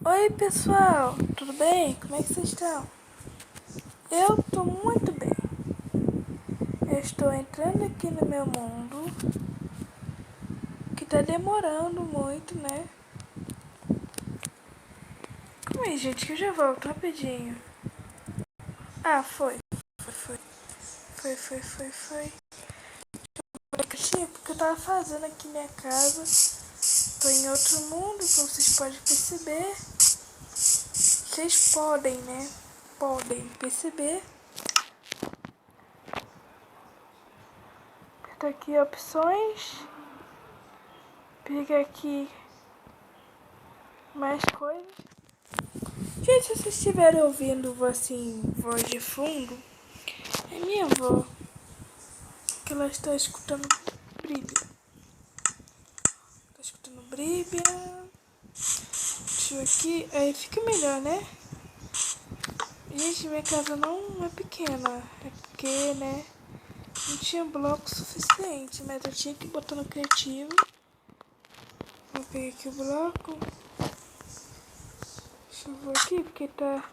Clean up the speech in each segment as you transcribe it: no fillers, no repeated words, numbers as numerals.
Oi pessoal, tudo bem? Como é que vocês estão? Eu tô muito bem. Eu estou entrando aqui no meu mundo, que tá demorando muito, né? Calma aí, gente, que eu já volto rapidinho. Ah, foi. Foi. Porque eu tava fazendo aqui minha casa. Tô em outro mundo, como vocês podem perceber. Vocês podem, né? Podem perceber. Aperta aqui opções. Pega aqui mais coisas. Gente, se vocês estiverem ouvindo assim, voz de fundo, é minha avó. Que ela está escutando Bíblia. Está escutando Bíblia. Deixa eu aqui. Aí fica melhor, né? Gente, minha casa não é pequena. É porque, né? Não tinha bloco suficiente, mas eu tinha que botar no criativo. Vou pegar aqui o bloco. Deixa eu ver aqui, porque tá...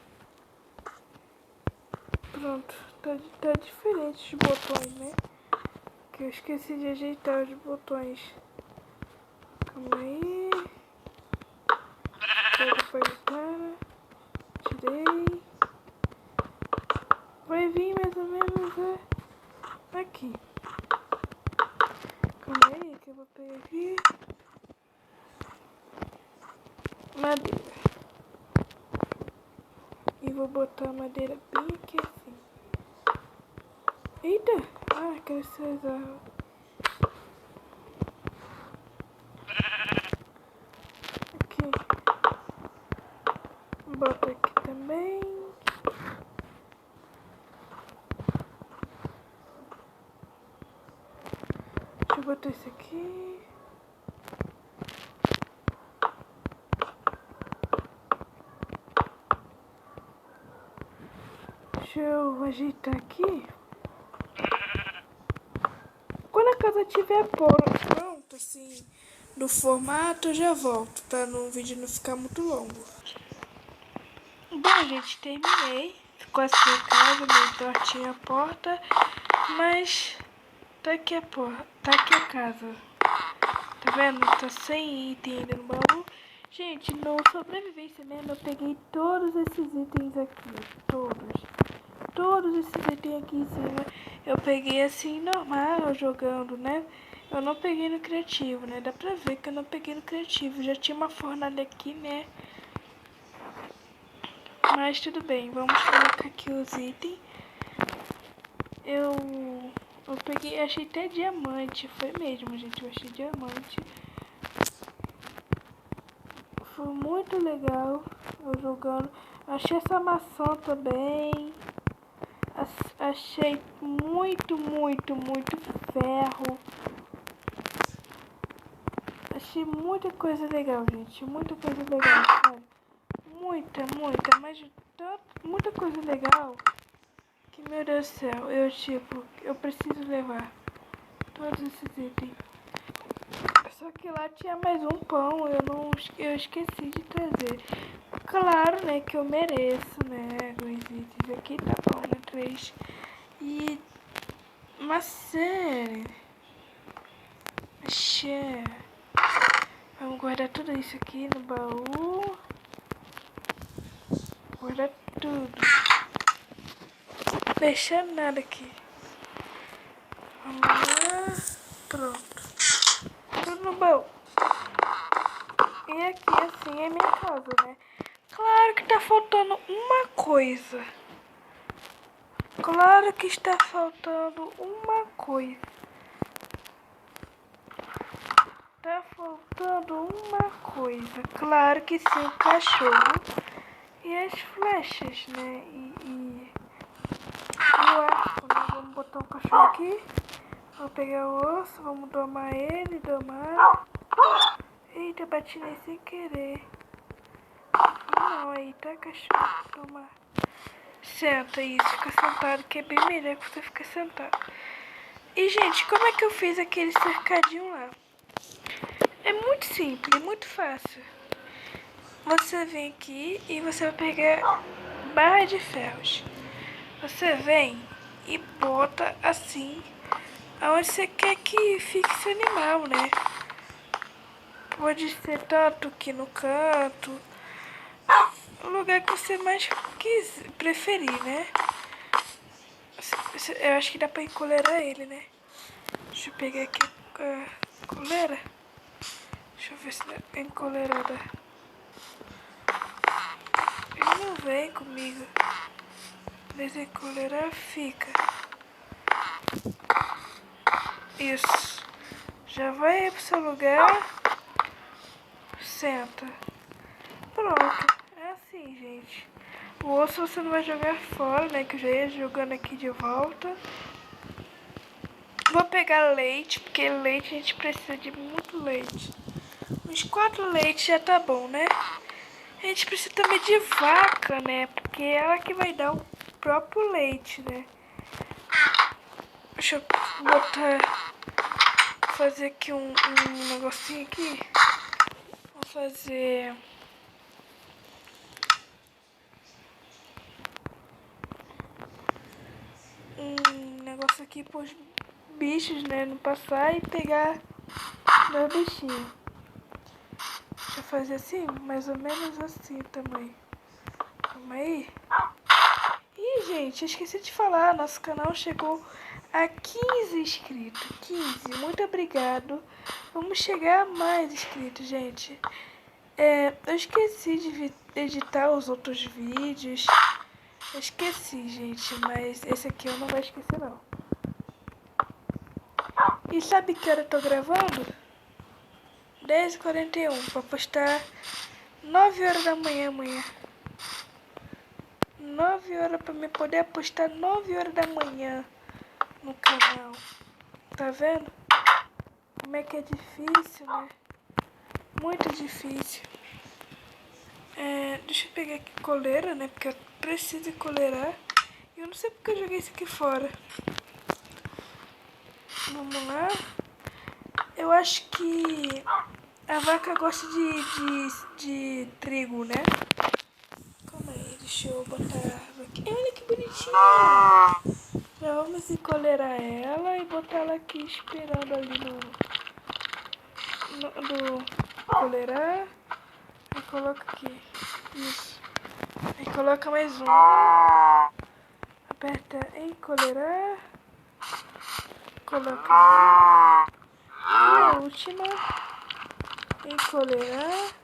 Pronto, tá diferente os botões, né? Que eu esqueci de ajeitar os botões. Calma aí. Tudo foi ajeitar. Tirei. Vai vir mais ou menos aqui. Calma aí que eu vou pegar aqui. Madeira. E vou botar a madeira bem aqui assim. Eita! Ah, cresceu as árvores. Aqui. Bota aqui também. Deixa eu botar isso aqui. Deixa eu ajeitar aqui. Quando a casa estiver pronto, assim, no formato, eu já volto, para o vídeo não ficar muito longo. Bom, gente, terminei. Ficou assim a casa, meio tortinha a porta, mas tá aqui a porta, tá aqui a casa. Tá vendo? Tá sem item ainda no baú. Gente, no sobrevivência mesmo, eu peguei todos esses itens aqui, todos esses itens aqui em cima. Eu peguei assim, normal, jogando, né? Eu não peguei no criativo, né? Dá pra ver que eu não peguei no criativo. Já tinha uma fornalha aqui, né? Mas tudo bem, vamos colocar aqui os itens. Eu peguei, achei até diamante. Foi mesmo, gente, eu achei diamante. Foi muito legal eu jogando. Achei essa maçã também. Achei muito ferro. Achei muita coisa legal, gente. Muita coisa legal, sabe? Muita, mas muita coisa legal. Que, meu Deus do céu, eu preciso levar todos esses itens. Só que lá tinha mais um pão, eu esqueci de trazer. Claro, né, que eu mereço, né, 2 itens aqui, tá bom, né, 3. E uma série. Vamos guardar tudo isso aqui no baú. Guardar tudo. Fechando nada aqui. Vamos lá. Pronto. Tudo no baú. E aqui, assim, é minha casa, né? Claro que tá faltando uma coisa. Claro que está faltando uma coisa. Tá faltando uma coisa. Claro que sim, o cachorro. E as flechas, né? E o arco, né? Vamos botar o cachorro aqui. Vou pegar o osso, vamos domar ele, domar. Eita, bati nele sem querer. Não, aí tá, cachorro, domar. Senta isso, fica sentado, que é bem melhor que você ficar sentado. E, gente, como é que eu fiz aquele cercadinho lá? É muito simples, muito fácil. você vem aqui e você vai pegar barra de ferros. Você vem e bota assim aonde você quer que fique esse animal, né? Pode ser tanto aqui no canto, o lugar que você mais preferir, né? Eu acho que dá pra encolerar ele, né? Deixa eu pegar aqui a coleira. Deixa eu ver se dá encolerada. Ele não vem comigo. Desencolerar fica. Isso. Já vai aí pro seu lugar. Senta. Pronto. É assim, gente. O osso você não vai jogar fora, né? Que eu já ia jogando aqui de volta. Vou pegar leite, porque leite a gente precisa de muito leite. Uns 4 leites já tá bom, né? A gente precisa também de vaca, né? Porque é ela que vai dar o próprio leite, né? Deixa eu botar... fazer aqui um negocinho aqui. Vou fazer... um negócio aqui pros bichos, né? Não passar e pegar meus bichinhos. Deixa eu fazer assim, mais ou menos assim também. Calma aí. Ih, gente, esqueci de falar. Nosso canal chegou a 15 inscritos. 15. Muito obrigado. Vamos chegar a mais inscritos, gente. Eu esqueci de editar os outros vídeos. Eu esqueci, gente, mas esse aqui eu não vou esquecer, não. E sabe que hora eu tô gravando? 10h41, pra postar 9 horas da manhã amanhã. 9 horas pra me poder postar 9 horas da manhã no canal. Tá vendo? Como é que é difícil, né? Muito difícil. Deixa eu pegar aqui coleira, né? Porque eu preciso coleirar. E eu não sei porque eu joguei isso aqui fora. Vamos lá. Eu acho que a vaca gosta de trigo, né? Calma aí, deixa eu botar a árvore aqui. Olha que bonitinha. Já vamos encolerar ela e botar ela aqui esperando ali do coleirar. Aí coloca aqui. Isso. Aí coloca mais um. Aperta encolerar. Coloca a última. Encolerar.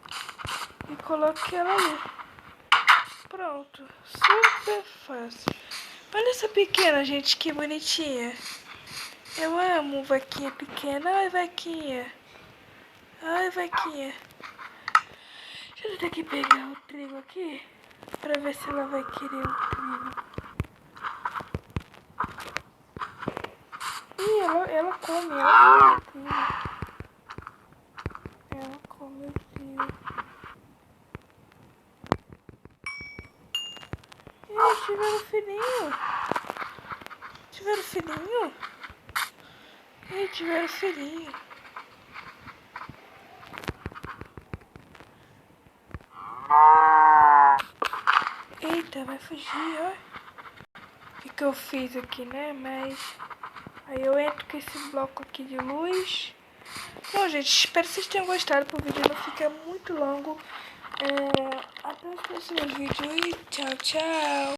E coloca ela ali. Pronto. Super fácil. Olha essa pequena, gente, que bonitinha. Eu amo vaquinha pequena. Ai, vaquinha. Ai, vaquinha. Deixa eu ter que pegar o trigo aqui. Pra ver se ela vai querer o trigo. Ih, ela come o trigo. Ela come o trigo. Ih, tiveram filhinho. Tiveram filhinho? Ih, tiveram filhinho. Eita, vai fugir, ó. O que eu fiz aqui, né? Mas aí eu entro com esse bloco aqui de luz. Bom, gente, espero que vocês tenham gostado. Para o vídeo não ficar muito longo. Até os próximos vídeos e tchau, tchau.